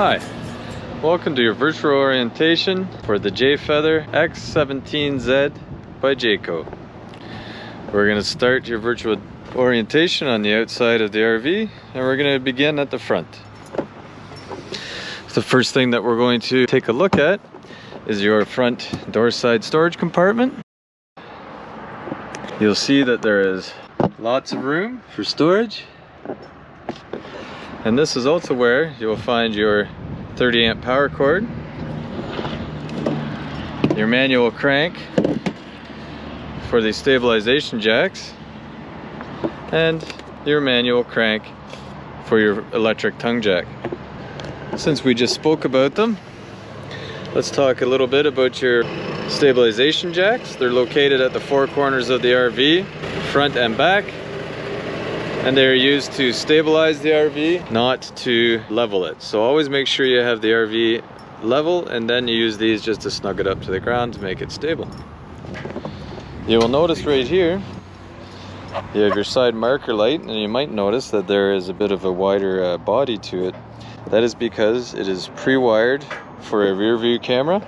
Hi, welcome to your virtual orientation for the Jay Feather X17Z by Jayco. We're going to start your virtual orientation on the outside of the RV, and we're going to begin at the front. The first thing that we're going to take a look at is your front door side storage compartment. You'll see that there is lots of room for storage. And this is also where you'll find your 30 amp power cord, your manual crank for the stabilization jacks, and your manual crank for your electric tongue jack. Since we just spoke about them, let's talk a little bit about your stabilization jacks. They're located at the four corners of the RV, front and back. And they're used to stabilize the RV, not to level it. So always make sure you have the RV level, and then you use these just to snug it up to the ground to make it stable. You will notice right here, you have your side marker light, and you might notice that there is a bit of a wider body to it. That is because it is pre-wired for a rear view camera.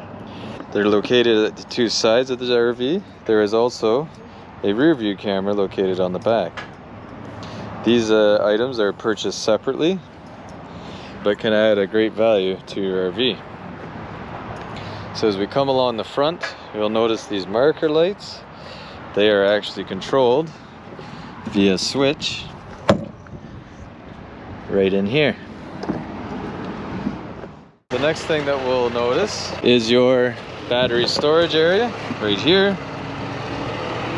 They're located at the two sides of the RV. There is also a rear view camera located on the back. These items are purchased separately, but can add a great value to your RV. So as we come along the front, you'll notice these marker lights. They are actually controlled via switch right in here. The next thing that we'll notice is your battery storage area right here,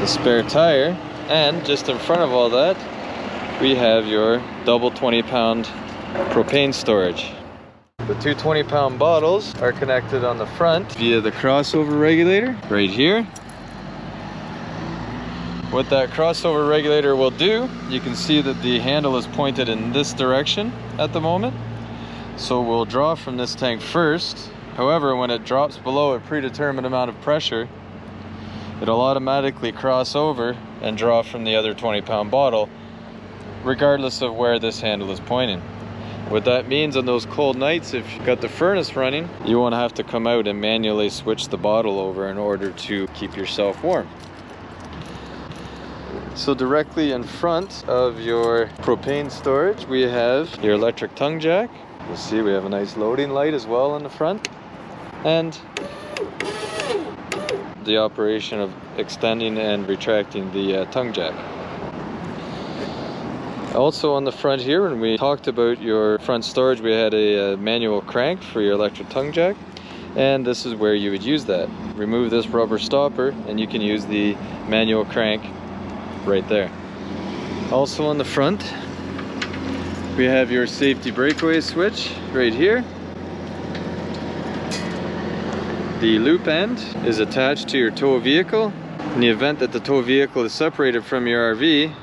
the spare tire, and just in front of all that, we have your double 20-pound propane storage. The two 20-pound bottles are connected on the front via the crossover regulator right here. What that crossover regulator will do, you can see that the handle is pointed in this direction at the moment. So we'll draw from this tank first. However, when it drops below a predetermined amount of pressure, it'll automatically cross over and draw from the other 20-pound bottle, regardless of where this handle is pointing. What that means on those cold nights, if you've got the furnace running, you won't have to come out and manually switch the bottle over in order to keep yourself warm. So directly in front of your propane storage, we have your electric tongue jack. You'll see we have a nice loading light as well in the front, and the operation of extending and retracting the tongue jack. Also on the front here, when we talked about your front storage, we had a manual crank for your electric tongue jack, and this is where you would use that. Remove this rubber stopper and you can use the manual crank right there. Also on the front, we have your safety breakaway switch right here. The loop end is attached to your tow vehicle. In the event that the tow vehicle is separated from your RV,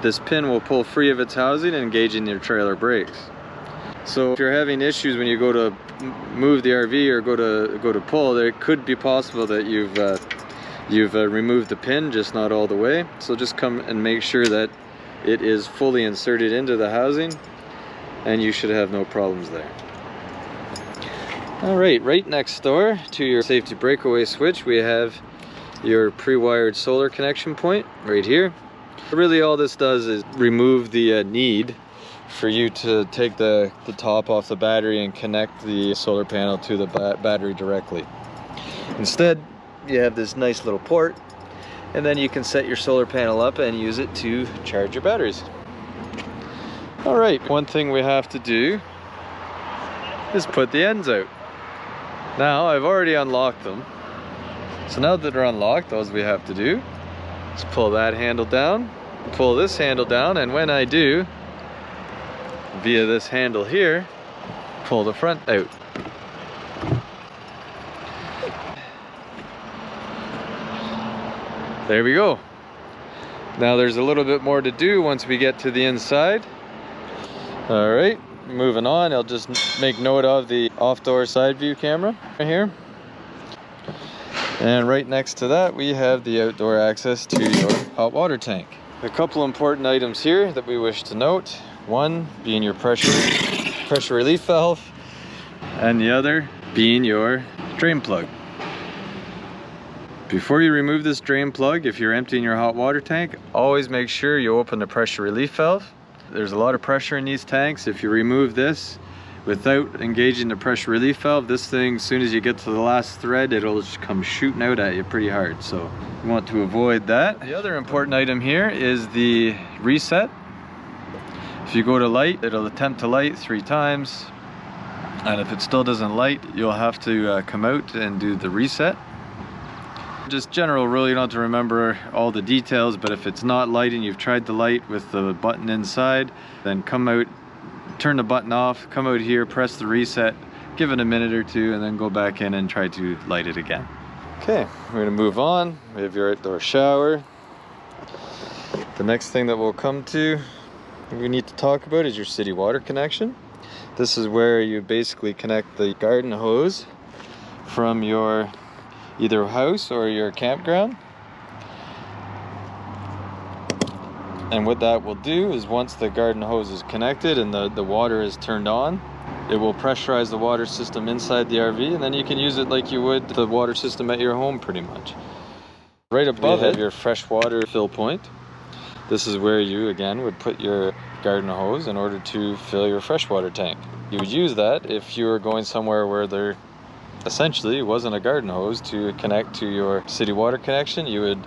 this pin will pull free of its housing and engage in your trailer brakes. So if you're having issues when you go to move the RV or go to pull, it could be possible that you've removed the pin, just not all the way. So just come and make sure that it is fully inserted into the housing, and you should have no problems there. All right, right next door to your safety breakaway switch, we have your pre-wired solar connection point right here. Really all this does is remove the need for you to take the top off the battery and connect the solar panel to the battery directly. Instead, you have this nice little port, and then you can set your solar panel up and use it to charge your batteries. All right, one thing we have to do is put the ends out. Now, I've already unlocked them. So now that they're unlocked, all we have to do is pull that handle down, pull this handle down, and when I do, via this handle here, pull the front out. There we go. Now there's a little bit more to do once we get to the inside. All right, moving on, I'll just make note of the off-door side view camera right here. And right next to that, we have the outdoor access to your hot water tank. A couple important items here that we wish to note. One being your pressure relief valve. and the other being your drain plug. Before you remove this drain plug, if you're emptying your hot water tank, always make sure you open the pressure relief valve. There's a lot of pressure in these tanks. If you remove this without engaging the pressure relief valve, this thing, as soon as you get to the last thread, it'll just come shooting out at you pretty hard. So you want to avoid that. The other important item here is the reset. If you go to light, it'll attempt to light 3 times. And if it still doesn't light, you'll have to come out and do the reset. Just general rule, you don't have to remember all the details, but if it's not lighting, you've tried the light with the button inside, then come out, turn the button off, come out here, press the reset, give it a minute or 2, and then go back in and try to light it again. Okay, we're gonna move on. We have your outdoor shower. The next thing that we'll come to, we need to talk about, is your city water connection. This is where you basically connect the garden hose from your either house or your campground. And what that will do is, once the garden hose is connected and the water is turned on, it will pressurize the water system inside the RV, and then you can use it like you would the water system at your home pretty much. Right above it, your freshwater fill point. This is where you again would put your garden hose in order to fill your freshwater tank. You would use that if you were going somewhere where there essentially wasn't a garden hose to connect to your city water connection. You would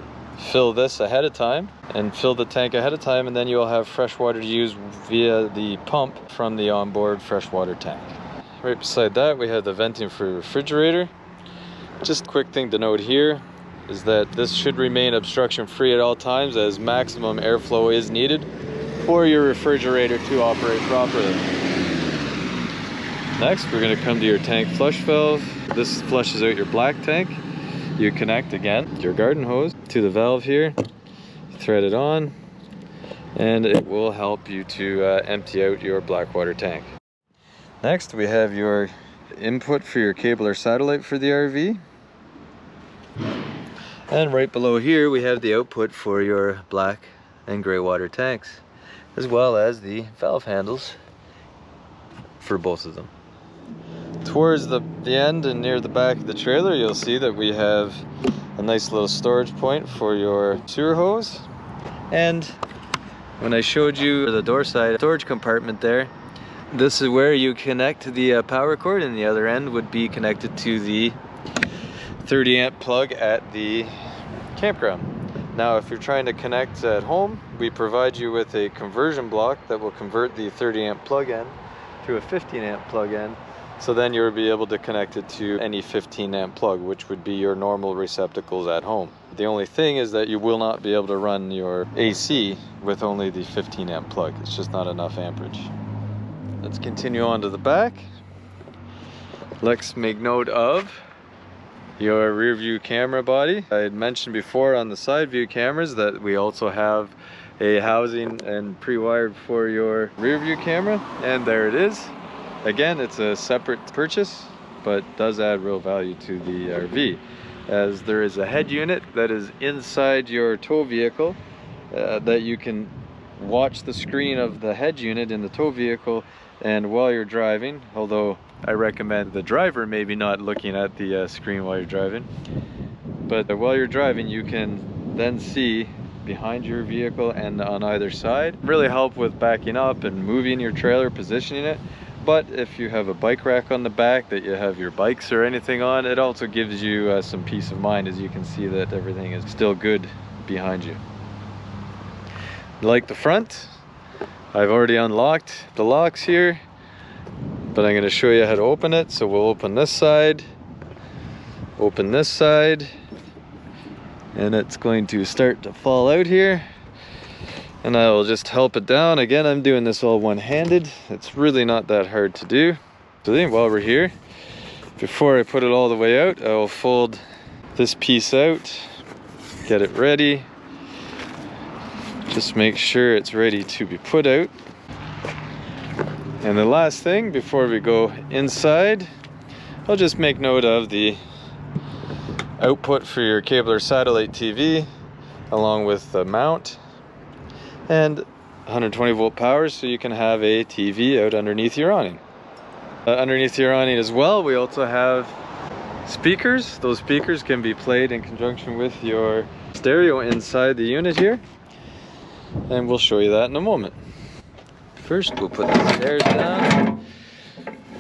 fill this ahead of time and fill the tank ahead of time, and then you'll have fresh water to use via the pump from the onboard freshwater tank. Right beside that, we have the venting for your refrigerator. Just a quick thing to note here is that this should remain obstruction free at all times, as maximum airflow is needed for your refrigerator to operate properly. Next, we're going to come to your tank flush valve. This flushes out your black tank. You connect again your garden hose to the valve here, thread it on, and it will help you to empty out your black water tank. Next, we have your input for your cable or satellite for the RV. And right below here, we have the output for your black and gray water tanks, as well as the valve handles for both of them. Towards the end and near the back of the trailer, you'll see that we have a nice little storage point for your sewer hose. And when I showed you the door side storage compartment there, this is where you connect the power cord, and the other end would be connected to the 30 amp plug at the campground. Now, if you're trying to connect at home, we provide you with a conversion block that will convert the 30 amp plug end to a 15 amp plug end. So then you'll be able to connect it to any 15 amp plug, which would be your normal receptacles at home. The only thing is that you will not be able to run your AC with only the 15 amp plug. It's just not enough amperage. Let's continue on to the back. Let's make note of your rear view camera body. I had mentioned before on the side view cameras that we also have a housing and pre-wired for your rear view camera, and there it is. Again, it's a separate purchase, but does add real value to the RV, as there is a head unit that is inside your tow vehicle that you can watch the screen of the head unit in the tow vehicle, and while you're driving, although I recommend the driver maybe not looking at the screen while you're driving, but while you're driving you can then see behind your vehicle and on either side. Really help with backing up and moving your trailer, positioning it. But if you have a bike rack on the back that you have your bikes or anything on, it also gives you some peace of mind, as you can see that everything is still good behind you. Like the front, I've already unlocked the locks here, but I'm going to show you how to open it. So we'll open this side, and it's going to start to fall out here. And I will just help it down. Again, I'm doing this all one-handed. It's really not that hard to do. So then while we're here, before I put it all the way out, I will fold this piece out, get it ready. Just make sure it's ready to be put out. And the last thing before we go inside, I'll just make note of the output for your cable or satellite TV, along with the mount, and 120 volt power, so you can have a TV out underneath your awning. Underneath your awning as well, we also have speakers. Those speakers can be played in conjunction with your stereo inside the unit here, and we'll show you that in a moment. First, we'll put the stairs down.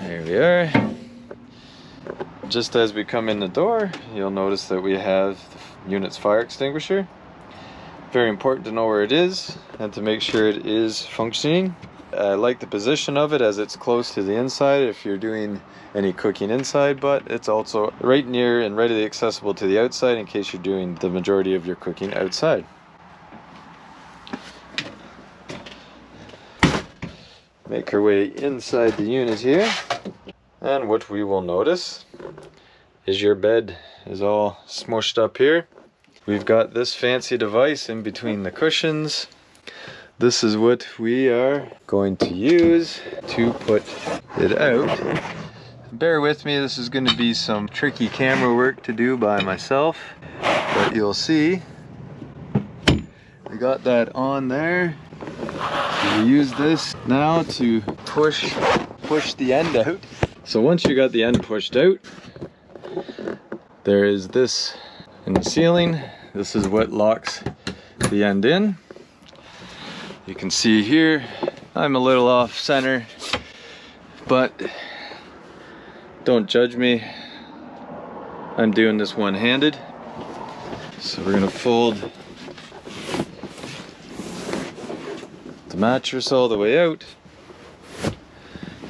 There we are. Just as we come in the door, you'll notice that we have the unit's fire extinguisher. Very important to know where it is and to make sure it is functioning. I like the position of it as it's close to the inside if you're doing any cooking inside, but it's also right near and readily accessible to the outside in case you're doing the majority of your cooking outside. Make our way inside the unit here, and what we will notice is your bed is all smushed up here. We've got this fancy device in between the cushions. This is what we are going to use to put it out. Bear with me, this is going to be some tricky camera work to do by myself, but you'll see we got that on there. So we use this now to push the end out. So once you got the end pushed out, there is this in the ceiling. This is what locks the end in. You can see here, I'm a little off center, but don't judge me. I'm doing this one-handed. So we're gonna fold the mattress all the way out,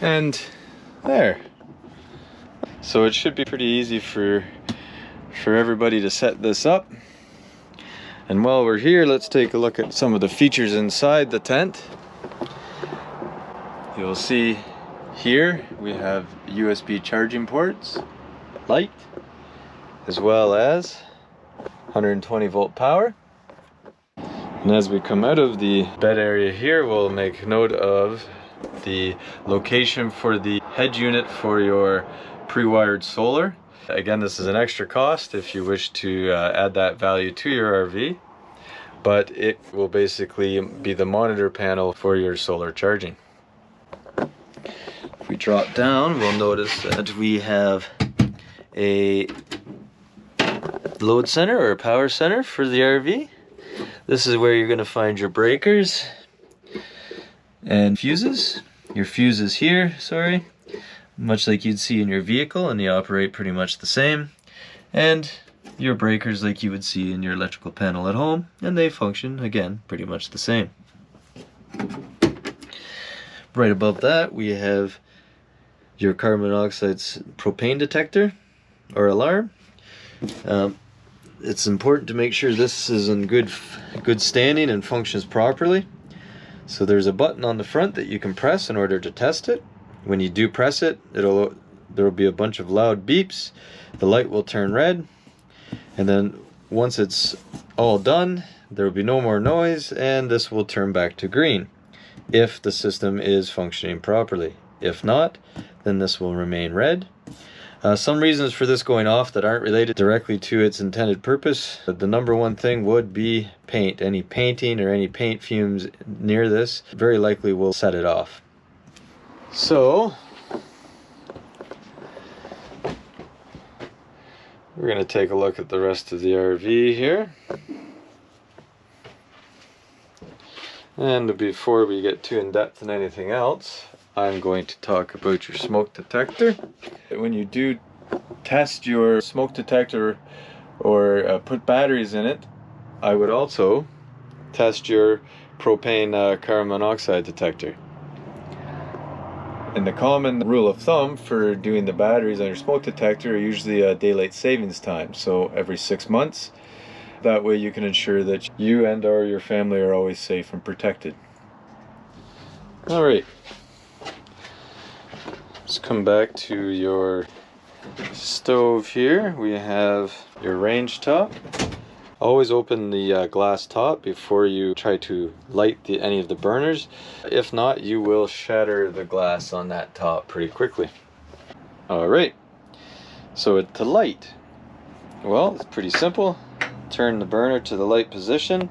and there. So it should be pretty easy for everybody to set this up. And while we're here, let's take a look at some of the features inside the tent. You'll see here we have USB charging ports, light, as well as 120 volt power. And as we come out of the bed area here, we'll make note of the location for the head unit for your pre-wired solar. Again, this is an extra cost if you wish to add that value to your RV, but it will basically be the monitor panel for your solar charging. If we drop down, we'll notice that we have a load center or a power center for the RV. This is where you're going to find your breakers and fuses. Your fuses here, sorry, much like you'd see in your vehicle, and they operate pretty much the same. And your breakers like you would see in your electrical panel at home, and they function, again, pretty much the same. Right above that, we have your carbon monoxide's propane detector or alarm. It's important to make sure this is in good standing and functions properly. So there's a button on the front that you can press in order to test it. When you do press it, there will be a bunch of loud beeps. The light will turn red, and then once it's all done, there will be no more noise, and this will turn back to green if the system is functioning properly. If not, then this will remain red. Some reasons for this going off that aren't related directly to its intended purpose. The number one thing would be paint. Any painting or any paint fumes near this very likely will set it off. So we're going to take a look at the rest of the RV here. And before we get too in depth in anything else, I'm going to talk about your smoke detector. When you do test your smoke detector or put batteries in it, I would also test your propane carbon monoxide detector. And the common rule of thumb for doing the batteries on your smoke detector are usually a daylight savings time, so every 6 months. That way you can ensure that you and or your family are always safe and protected. Alright, let's come back to your stove here. We have your range top. Always open the glass top before you try to light any of the burners. If not, you will shatter the glass on that top pretty quickly. Alright, so to light, well, it's pretty simple. Turn the burner to the light position,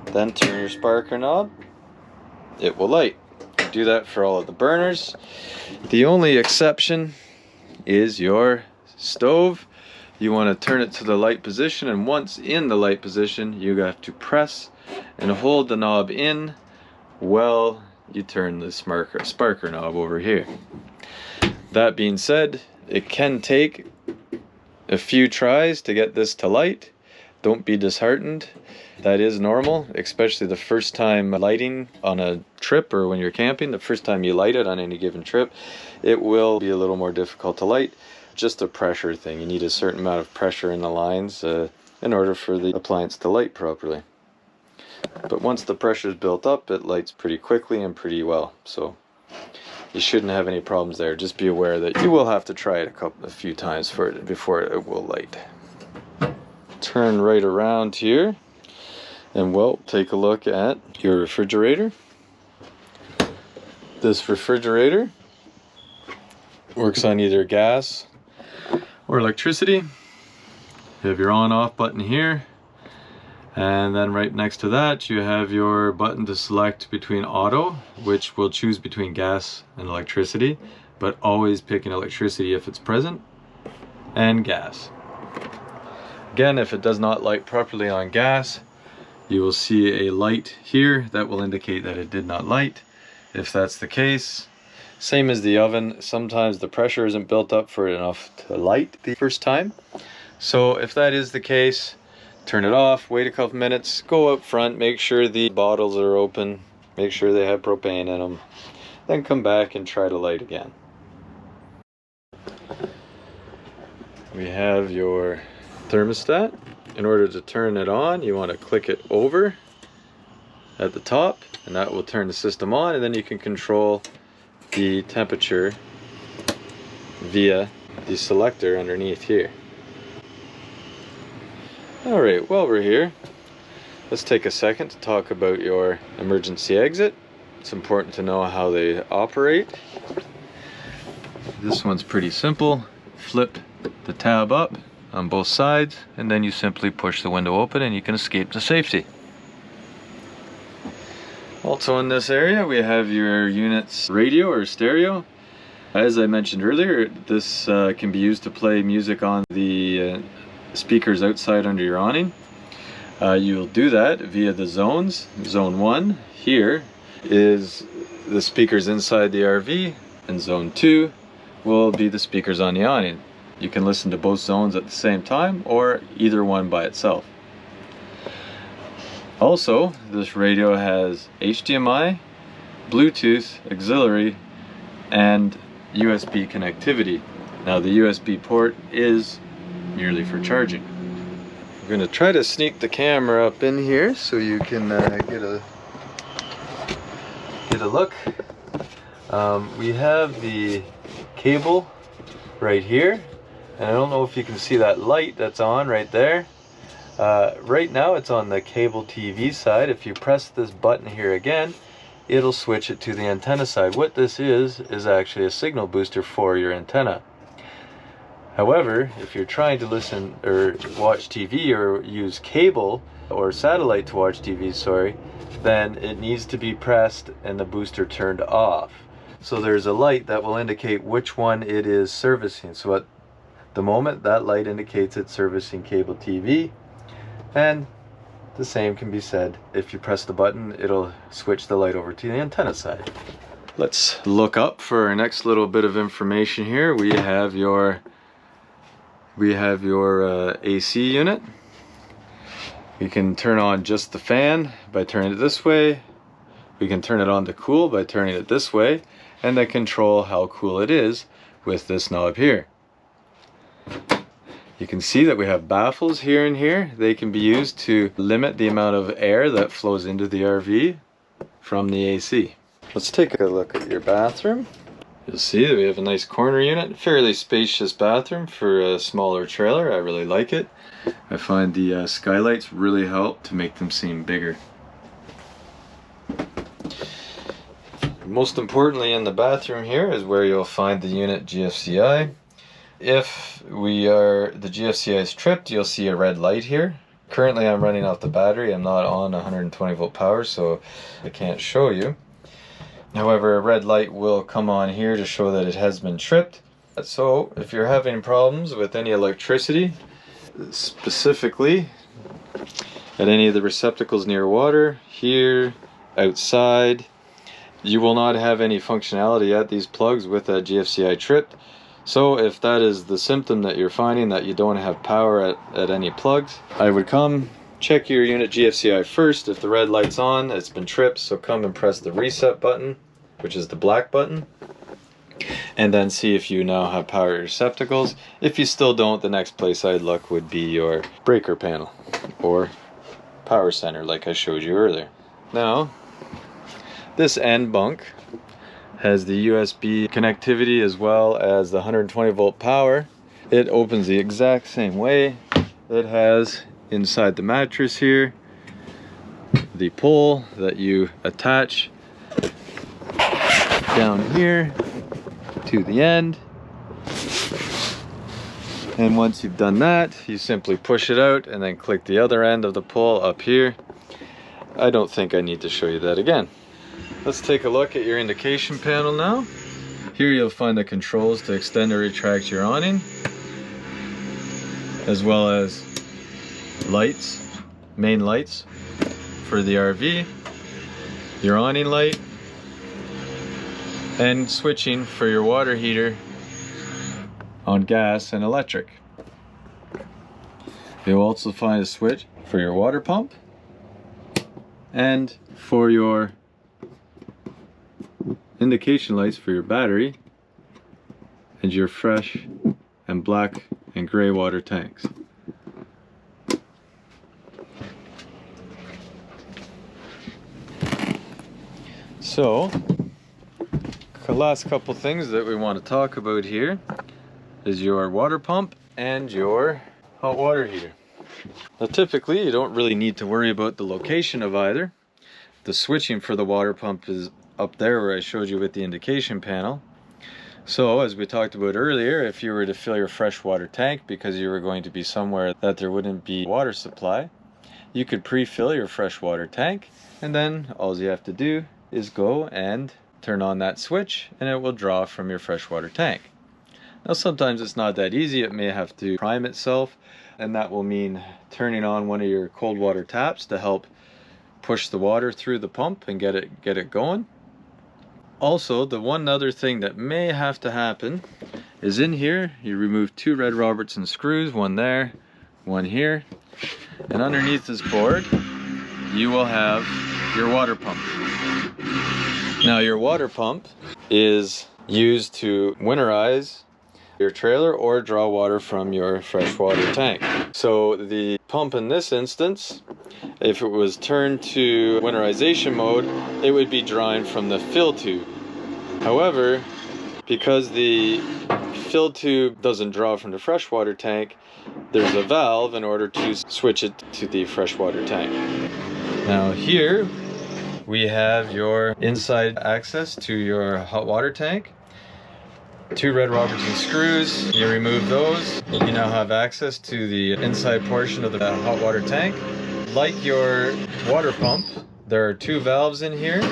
then turn your sparker knob. It will light. do that for all of the burners. The only exception is your stove. You want to turn it to the light position, and once in the light position, you have to press and hold the knob in while you turn the sparker knob over here. That being said, it can take a few tries to get this to light. Don't be disheartened. That is normal, especially the first time lighting on a trip or when you're camping. The first time you light it on any given trip, it will be a little more difficult to light. Just a pressure thing. You need a certain amount of pressure in the lines in order for the appliance to light properly. But once the pressure is built up, it lights pretty quickly and pretty well. So you shouldn't have any problems there. Just be aware that you will have to try it a few times before it will light. Turn right around here, and we'll take a look at your refrigerator. This refrigerator works on either gas or electricity. You have your on-off button here, and then right next to that you have your button to select between auto, which will choose between gas and electricity, but always picking electricity if it's present, and gas. Again, if it does not light properly on gas, you will see a light here that will indicate that it did not light. If that's the case, same as the oven, sometimes the pressure isn't built up for it enough to light the first time. So if that is the case, turn it off, wait a couple minutes, go up front, make sure the bottles are open, make sure they have propane in them, then come back and try to light again. We have your thermostat. In order to turn it on, you want to click it over at the top, and that will turn the system on, and then you can control the temperature via the selector underneath here. Alright, while we're here, let's take a second to talk about your emergency exit. It's important to know how they operate. This one's pretty simple. Flip the tab up on both sides, and then you simply push the window open and you can escape to safety. Also in this area we have your unit's radio or stereo. As I mentioned earlier, this can be used to play music on the speakers outside under your awning. You'll do that via the zones. Zone 1 here is the speakers inside the RV, and zone 2 will be the speakers on the awning. You can listen to both zones at the same time, or either one by itself. Also, this radio has HDMI, Bluetooth, auxiliary, and USB connectivity. Now the USB port is merely for charging. I'm going to try to sneak the camera up in here so you can get a look. We have the cable right here, and I don't know if you can see that light that's on right there. Right now it's on the cable TV side. If you press this button here again, it'll switch it to the antenna side. What this is actually a signal booster for your antenna. However, if you're trying to listen or watch TV or use cable or satellite to watch TV, then it needs to be pressed and the booster turned off. So there's a light that will indicate which one it is servicing. So at the moment, that light indicates it's servicing cable TV, and the same can be said. If you press the button, it'll switch the light over to the antenna side. Let's look up for our next little bit of information here. We have your AC unit. We can turn on just the fan by turning it this way. We can turn it on to cool by turning it this way, and then control how cool it is with this knob here. You can see that we have baffles here and here. They can be used to limit the amount of air that flows into the RV from the AC. Let's take a look at your bathroom. You'll see that we have a nice corner unit, fairly spacious bathroom for a smaller trailer. I really like it. I find the skylights really help to make them seem bigger. Most importantly, in the bathroom here is where you'll find the unit GFCI. If the GFCI is tripped, you'll see a red light here. Currently I'm running off the battery. I'm not on 120 volt power, so I can't show you. However, a red light will come on here to show that it has been tripped. So if you're having problems with any electricity, specifically at any of the receptacles near water, here, outside, you will not have any functionality at these plugs with that GFCI tripped. So if that is the symptom that you're finding, that you don't have power at any plugs, I would come check your unit GFCI first. If the red light's on, it's been tripped, so come and press the reset button, which is the black button, and then see if you now have power at your receptacles. If you still don't, the next place I'd look would be your breaker panel or power center like I showed you earlier. Now, this end bunk has the USB connectivity as well as the 120 volt power. It opens the exact same way. It has inside the mattress here the pole that you attach down here to the end, and once you've done that, you simply push it out and then click the other end of the pole up here. I don't think I need to show you that again. Let's take a look at your indication panel now. Here you'll find the controls to extend or retract your awning, as well as lights, main lights for the RV, your awning light, and switching for your water heater on gas and electric. You'll also find a switch for your water pump and for your indication lights for your battery and your fresh and black and gray water tanks. So, the last couple things that we want to talk about here is your water pump and your hot water heater. Now typically you don't really need to worry about the location of either. The switching for the water pump is up there where I showed you with the indication panel. So as we talked about earlier, if you were to fill your freshwater tank because you were going to be somewhere that there wouldn't be water supply, you could pre-fill your freshwater tank, and then all you have to do is go and turn on that switch and it will draw from your freshwater tank. Now sometimes it's not that easy. It may have to prime itself, and that will mean turning on one of your cold water taps to help push the water through the pump and get it going. Also, the one other thing that may have to happen is in here you remove two Red Robertson screws, one there, one here, and underneath this board you will have your water pump. Now your water pump is used to winterize your trailer or draw water from your freshwater tank. So the pump in this instance, if it was turned to winterization mode, it would be drawing from the fill tube. However, because the fill tube doesn't draw from the freshwater tank, there's a valve in order to switch it to the freshwater tank. Now here we have your inside access to your hot water tank. Two Red Robertson screws, you remove those, you now have access to the inside portion of the hot water tank. Like your water pump, there are two valves in here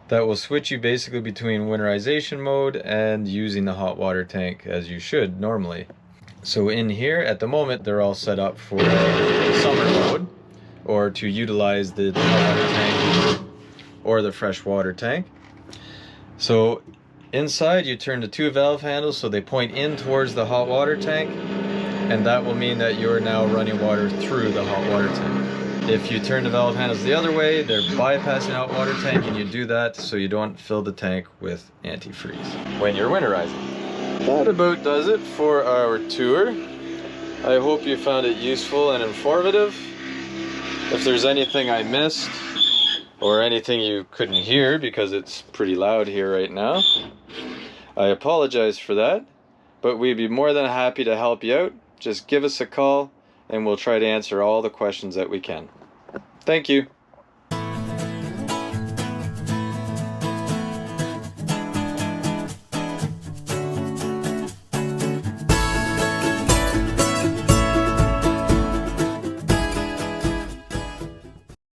that will switch you basically between winterization mode and using the hot water tank as you should normally. So in here at the moment they're all set up for summer mode, or to utilize the hot water tank or the fresh water tank. So inside you turn the two valve handles so they point in towards the hot water tank, and that will mean that you're now running water through the hot water tank. If you turn the valve handles the other way, they're bypassing the hot water tank, and you do that so you don't fill the tank with antifreeze when you're winterizing. That about does it for our tour. I hope you found it useful and informative. If there's anything I missed or anything you couldn't hear because it's pretty loud here right now, I apologize for that, but we'd be more than happy to help you out. Just give us a call and we'll try to answer all the questions that we can. Thank you.